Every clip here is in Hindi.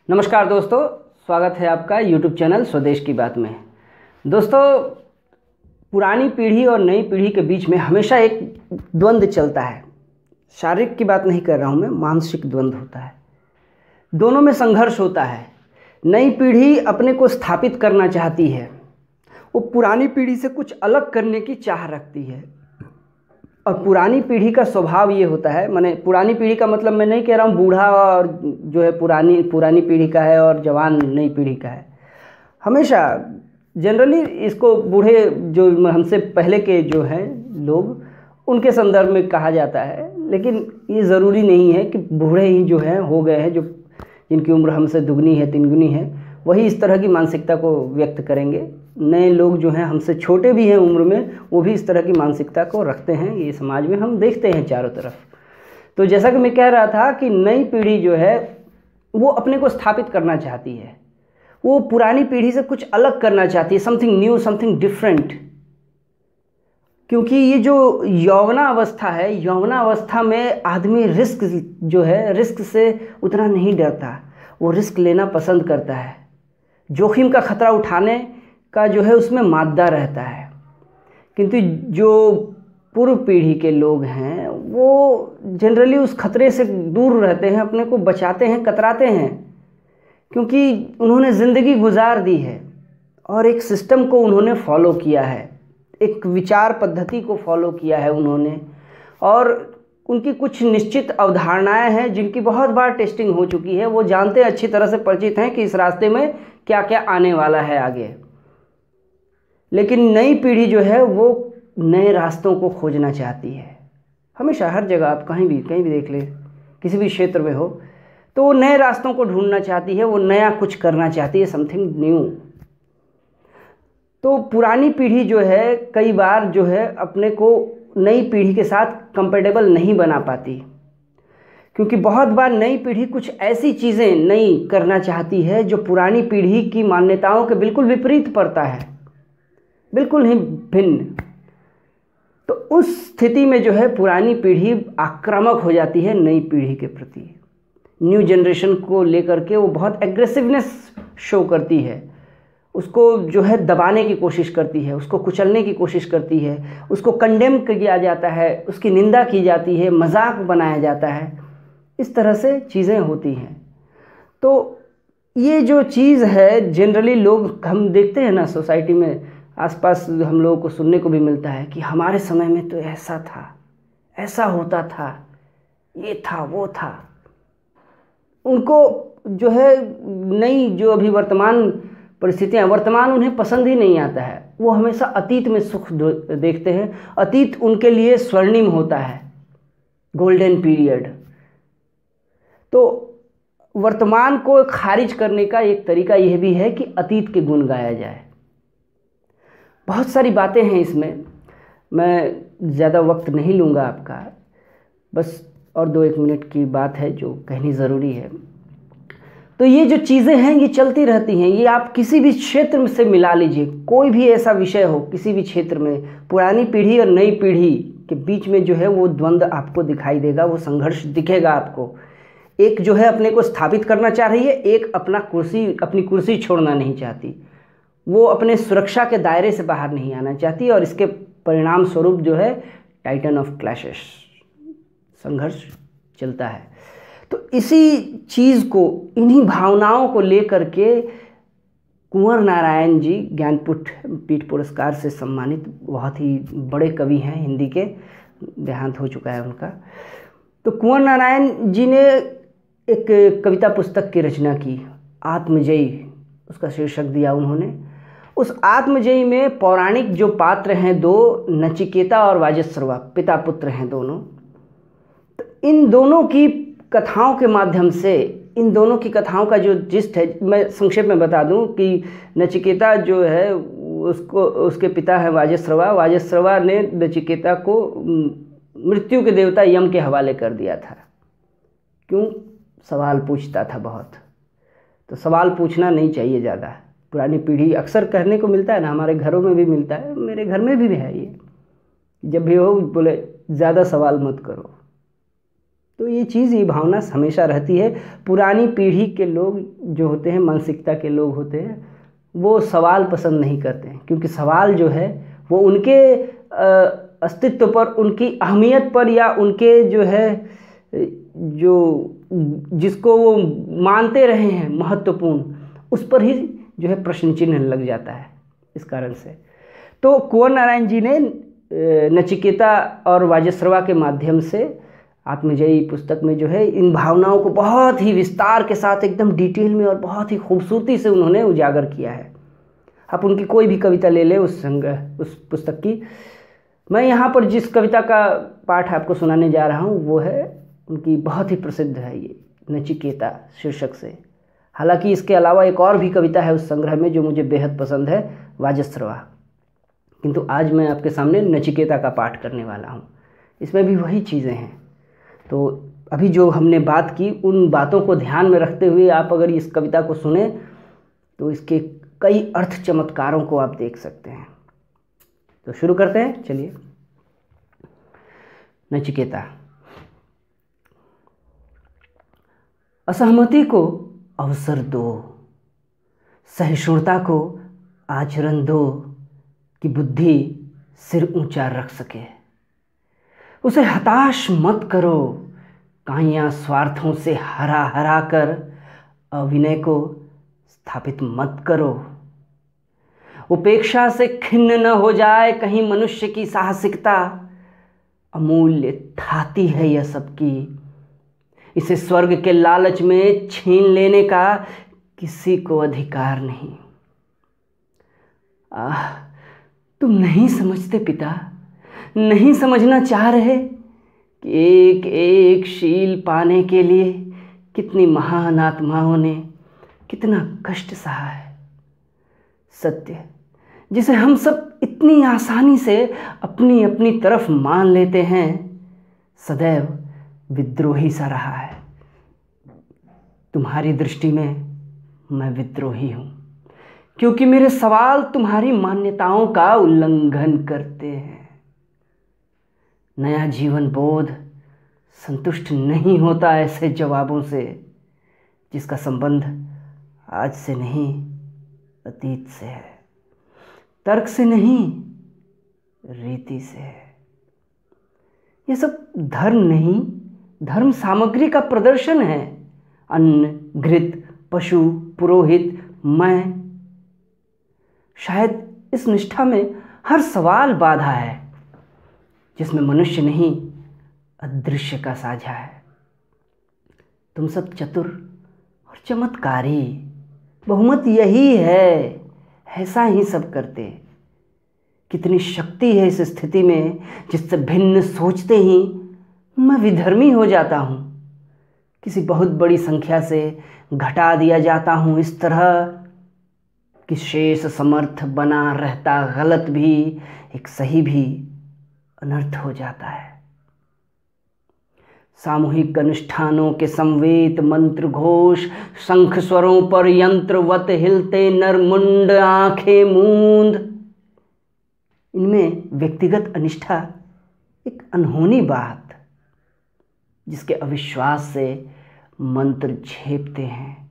नमस्कार दोस्तों, स्वागत है आपका YouTube चैनल स्वदेश की बात में। दोस्तों, पुरानी पीढ़ी और नई पीढ़ी के बीच में हमेशा एक द्वंद्व चलता है। शारीरिक की बात नहीं कर रहा हूँ मैं, मानसिक द्वंद्व होता है। दोनों में संघर्ष होता है। नई पीढ़ी अपने को स्थापित करना चाहती है, वो पुरानी पीढ़ी से कुछ अलग करने की चाह रखती है। और पुरानी पीढ़ी का स्वभाव ये होता है, माने पुरानी पीढ़ी का मतलब मैं नहीं कह रहा हूँ बूढ़ा और जो है पुरानी पीढ़ी का है और जवान नई पीढ़ी का है। हमेशा जनरली इसको बूढ़े जो हमसे पहले के जो हैं लोग, उनके संदर्भ में कहा जाता है। लेकिन ये ज़रूरी नहीं है कि बूढ़े ही जो हैं हो गए हैं, जो जिनकी उम्र हमसे दुगनी है तिनगुनी है वही इस तरह की मानसिकता को व्यक्त करेंगे। नए लोग जो हैं हमसे छोटे भी हैं उम्र में, वो भी इस तरह की मानसिकता को रखते हैं। ये समाज में हम देखते हैं चारों तरफ। तो जैसा कि मैं कह रहा था कि नई पीढ़ी जो है वो अपने को स्थापित करना चाहती है, वो पुरानी पीढ़ी से कुछ अलग करना चाहती है, समथिंग न्यू, समथिंग डिफरेंट। क्योंकि ये जो यौवना अवस्था है, यौवना अवस्था में आदमी रिस्क जो है, रिस्क से उतना नहीं डरता, वो रिस्क लेना पसंद करता है। जोखिम का खतरा उठाने का जो है उसमें मादा रहता है। किंतु जो पूर्व पीढ़ी के लोग हैं वो जनरली उस खतरे से दूर रहते हैं, अपने को बचाते हैं, कतराते हैं, क्योंकि उन्होंने ज़िंदगी गुजार दी है और एक सिस्टम को उन्होंने फॉलो किया है, एक विचार पद्धति को फॉलो किया है उन्होंने। और उनकी कुछ निश्चित अवधारणाएं हैं जिनकी बहुत बार टेस्टिंग हो चुकी है। वो जानते हैं, अच्छी तरह से परिचित हैं कि इस रास्ते में क्या क्या आने वाला है आगे। लेकिन नई पीढ़ी जो है वो नए रास्तों को खोजना चाहती है। हमेशा हर जगह आप कहीं भी देख ले, किसी भी क्षेत्र में हो, तो वो नए रास्तों को ढूंढना चाहती है, वो नया कुछ करना चाहती है, समथिंग न्यू। तो पुरानी पीढ़ी जो है कई बार जो है अपने को नई पीढ़ी के साथ कंपेटेबल नहीं बना पाती, क्योंकि बहुत बार नई पीढ़ी कुछ ऐसी चीज़ें नई करना चाहती है जो पुरानी पीढ़ी की मान्यताओं के बिल्कुल विपरीत पड़ता है, बिल्कुल ही भिन्न। तो उस स्थिति में जो है पुरानी पीढ़ी आक्रामक हो जाती है नई पीढ़ी के प्रति। न्यू जनरेशन को लेकर के वो बहुत एग्रेसिवनेस शो करती है, उसको जो है दबाने की कोशिश करती है, उसको कुचलने की कोशिश करती है, उसको कंडेम किया जाता है, उसकी निंदा की जाती है, मजाक बनाया जाता है। इस तरह से चीज़ें होती हैं। तो ये जो चीज़ है जनरली लोग, हम देखते हैं ना सोसाइटी में, आसपास हम लोगों को सुनने को भी मिलता है कि हमारे समय में तो ऐसा था, ऐसा होता था, ये था, वो था। उनको जो है नई जो अभी वर्तमान परिस्थितियाँ, वर्तमान उन्हें पसंद ही नहीं आता है। वो हमेशा अतीत में सुख देखते हैं। अतीत उनके लिए स्वर्णिम होता है, गोल्डन पीरियड। तो वर्तमान को खारिज करने का एक तरीका यह भी है कि अतीत के गुण गाया जाए। बहुत सारी बातें हैं इसमें, मैं ज़्यादा वक्त नहीं लूँगा आपका, बस और 2-1 मिनट की बात है जो कहनी ज़रूरी है। तो ये जो चीज़ें हैं ये चलती रहती हैं। ये आप किसी भी क्षेत्र से मिला लीजिए, कोई भी ऐसा विषय हो किसी भी क्षेत्र में, पुरानी पीढ़ी और नई पीढ़ी के बीच में जो है वो द्वंद्व आपको दिखाई देगा, वो संघर्ष दिखेगा आपको। एक जो है अपने को स्थापित करना चाह रही है, एक अपनी कुर्सी छोड़ना नहीं चाहती, वो अपने सुरक्षा के दायरे से बाहर नहीं आना चाहती। और इसके परिणाम स्वरूप जो है टाइटन ऑफ क्लैशेस, संघर्ष चलता है। तो इसी चीज़ को, इन्हीं भावनाओं को लेकर के कुंवर नारायण जी ज्ञानपीठ पुरस्कार से सम्मानित बहुत ही बड़े कवि हैं हिंदी के, देहांत हो चुका है उनका। तो कुंवर नारायण जी ने एक कविता पुस्तक की रचना की, आत्मजयी उसका शीर्षक दिया उन्होंने। उस आत्मजयी में पौराणिक जो पात्र हैं दो, नचिकेता और वाजश्रवा, पिता पुत्र हैं दोनों। तो इन दोनों की कथाओं के माध्यम से, इन दोनों की कथाओं का जो जिस्ट है, मैं संक्षेप में बता दूं कि नचिकेता जो है उसके पिता है वाजश्रवा। वाजश्रवा ने नचिकेता को मृत्यु के देवता यम के हवाले कर दिया था। क्यों? सवाल पूछता था बहुत। तो सवाल पूछना नहीं चाहिए ज़्यादा। पुरानी पीढ़ी अक्सर कहने को मिलता है ना, हमारे घरों में भी मिलता है, मेरे घर में भी है ये, जब भी हो बोले ज़्यादा सवाल मत करो, तो ये चीज़, ये भावना हमेशा रहती है। पुरानी पीढ़ी के लोग जो होते हैं, मानसिकता के लोग होते हैं, वो सवाल पसंद नहीं करते हैं, क्योंकि सवाल जो है वो उनके अस्तित्व पर, उनकी अहमियत पर, या उनके जो है जो जिसको वो मानते रहे हैं महत्वपूर्ण, उस पर ही जो है प्रश्न चिन्ह लग जाता है। इस कारण से तो कुंवर नारायण जी ने नचिकेता और वाजश्रवा के माध्यम से आत्मजयी पुस्तक में जो है इन भावनाओं को बहुत ही विस्तार के साथ, एकदम डिटेल में और बहुत ही खूबसूरती से उन्होंने उजागर किया है। आप उनकी कोई भी कविता ले लें उस पुस्तक की। मैं यहाँ पर जिस कविता का पाठ आपको सुनाने जा रहा हूँ वो है उनकी, बहुत ही प्रसिद्ध है ये, नचिकेता शीर्षक से। हालांकि इसके अलावा एक और भी कविता है उस संग्रह में जो मुझे बेहद पसंद है, वाजश्रवा, किंतु आज मैं आपके सामने नचिकेता का पाठ करने वाला हूँ। इसमें भी वही चीज़ें हैं। तो अभी जो हमने बात की, उन बातों को ध्यान में रखते हुए आप अगर इस कविता को सुने तो इसके कई अर्थ चमत्कारों को आप देख सकते हैं। तो शुरू करते हैं, चलिए। नचिकेता। असहमति को अवसर दो, सहिष्णुता को आचरण दो कि बुद्धि सिर ऊंचा रख सके। उसे हताश मत करो, काइयां स्वार्थों से हरा हरा कर अविनय को स्थापित मत करो। उपेक्षा से खिन्न न हो जाए कहीं मनुष्य की साहसिकता, अमूल्य थाती है यह सबकी, इसे स्वर्ग के लालच में छीन लेने का किसी को अधिकार नहीं। तुम नहीं समझते पिता, नहीं समझना चाह रहे कि एक एक शील पाने के लिए कितनी महान आत्माओं ने कितना कष्ट सहा है। सत्य जिसे हम सब इतनी आसानी से अपनी अपनी तरफ मान लेते हैं, सदैव विद्रोही सा रहा है। तुम्हारी दृष्टि में मैं विद्रोही हूं, क्योंकि मेरे सवाल तुम्हारी मान्यताओं का उल्लंघन करते हैं। नया जीवन बोध संतुष्ट नहीं होता ऐसे जवाबों से जिसका संबंध आज से नहीं अतीत से है, तर्क से नहीं रीति से है। ये सब धर्म नहीं, धर्म सामग्री का प्रदर्शन है। अन्न, घृत, पशु, पुरोहित, मैं। शायद इस निष्ठा में हर सवाल बाधा है जिसमें मनुष्य नहीं अदृश्य का साझा है। तुम सब चतुर और चमत्कारी, बहुमत यही है, ऐसा ही सब करते। कितनी शक्ति है इस स्थिति में जिससे भिन्न सोचते ही मैं विधर्मी हो जाता हूँ, किसी बहुत बड़ी संख्या से घटा दिया जाता हूँ इस तरह कि शेष समर्थ बना रहता गलत भी एक सही भी अनर्थ हो जाता है। सामूहिक अनुष्ठानों के संवेद मंत्र घोष शंख स्वरों पर यंत्रवत हिलते नरमुंड आंखें मूंद, इनमें व्यक्तिगत अनिष्ठा एक अनहोनी बात जिसके अविश्वास से मंत्र झेपते हैं,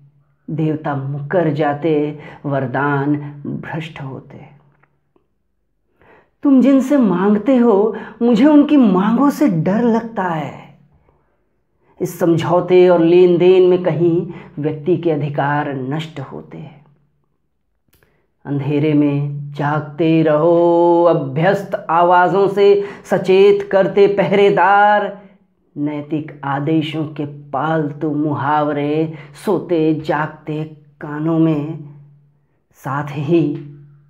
देवता मुकर जाते, वरदान भ्रष्ट होते। तुम जिनसे मांगते हो मुझे उनकी मांगों से डर लगता है। इस समझौते और लेन देन में कहीं व्यक्ति के अधिकार नष्ट होते हैं। अंधेरे में जागते रहो, अभ्यस्त आवाजों से सचेत करते पहरेदार, नैतिक आदेशों के पालतू मुहावरे सोते जागते कानों में, साथ ही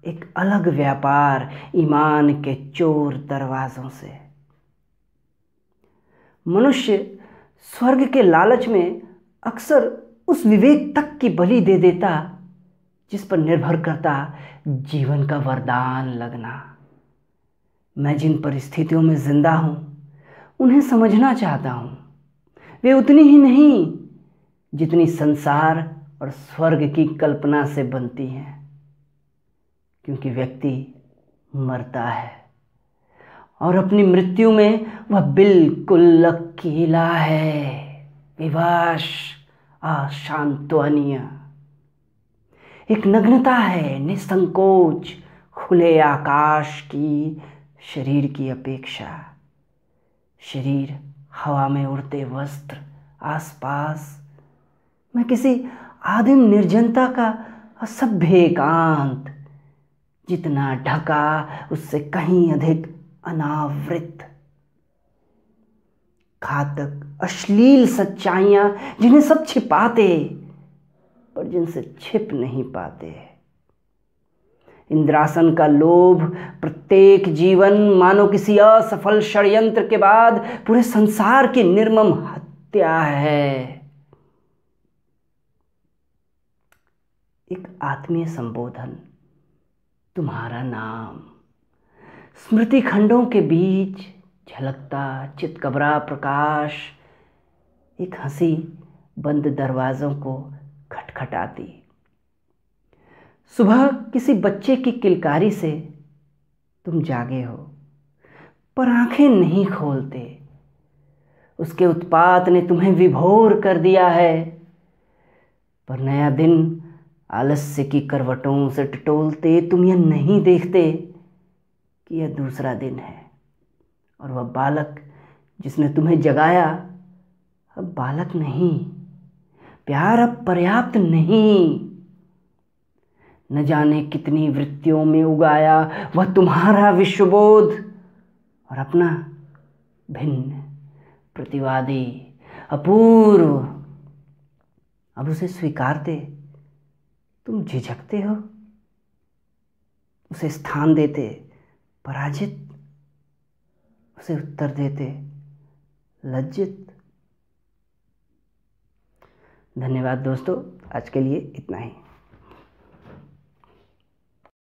एक अलग व्यापार ईमान के चोर दरवाजों से। मनुष्य स्वर्ग के लालच में अक्सर उस विवेक तक की बलि दे देता जिस पर निर्भर करता जीवन का वरदान लगना। मैं जिन परिस्थितियों में जिंदा हूं उन्हें समझना चाहता हूं। वे उतनी ही नहीं जितनी संसार और स्वर्ग की कल्पना से बनती हैं, क्योंकि व्यक्ति मरता है और अपनी मृत्यु में वह बिल्कुल अकेला है, विवश, अशांतवनीय। एक नग्नता है, निसंकोच, खुले आकाश की, शरीर की अपेक्षा। शरीर हवा में उड़ते वस्त्र, आसपास मैं किसी आदिम निर्जनता का असभ्य एकांत, जितना ढका उससे कहीं अधिक अनावृत। घातक अश्लील सच्चाइयां जिन्हें सब छिपाते पर जिनसे छिप नहीं पाते। इंद्रासन का लोभ, प्रत्येक जीवन मानो किसी असफल षड्यंत्र के बाद पूरे संसार की निर्मम हत्या है। एक आत्मीय संबोधन, तुम्हारा नाम, स्मृति खंडों के बीच झलकता चितकबरा प्रकाश, एक हंसी बंद दरवाजों को खटखटाती। सुबह किसी बच्चे की किलकारी से तुम जागे हो, पर आंखें नहीं खोलते। उसके उत्पात ने तुम्हें विभोर कर दिया है, पर नया दिन आलस्य की करवटों से टटोलते तुम यह नहीं देखते कि यह दूसरा दिन है, और वह बालक जिसने तुम्हें जगाया अब बालक नहीं, प्यार अब पर्याप्त नहीं। न जाने कितनी वृत्तियों में उगाया वह तुम्हारा विश्वबोध, और अपना भिन्न, प्रतिवादी, अपूर्व। अब उसे स्वीकारते तुम झिझकते हो, उसे स्थान देते पराजित, उसे उत्तर देते लज्जित। धन्यवाद दोस्तों, आज के लिए इतना ही।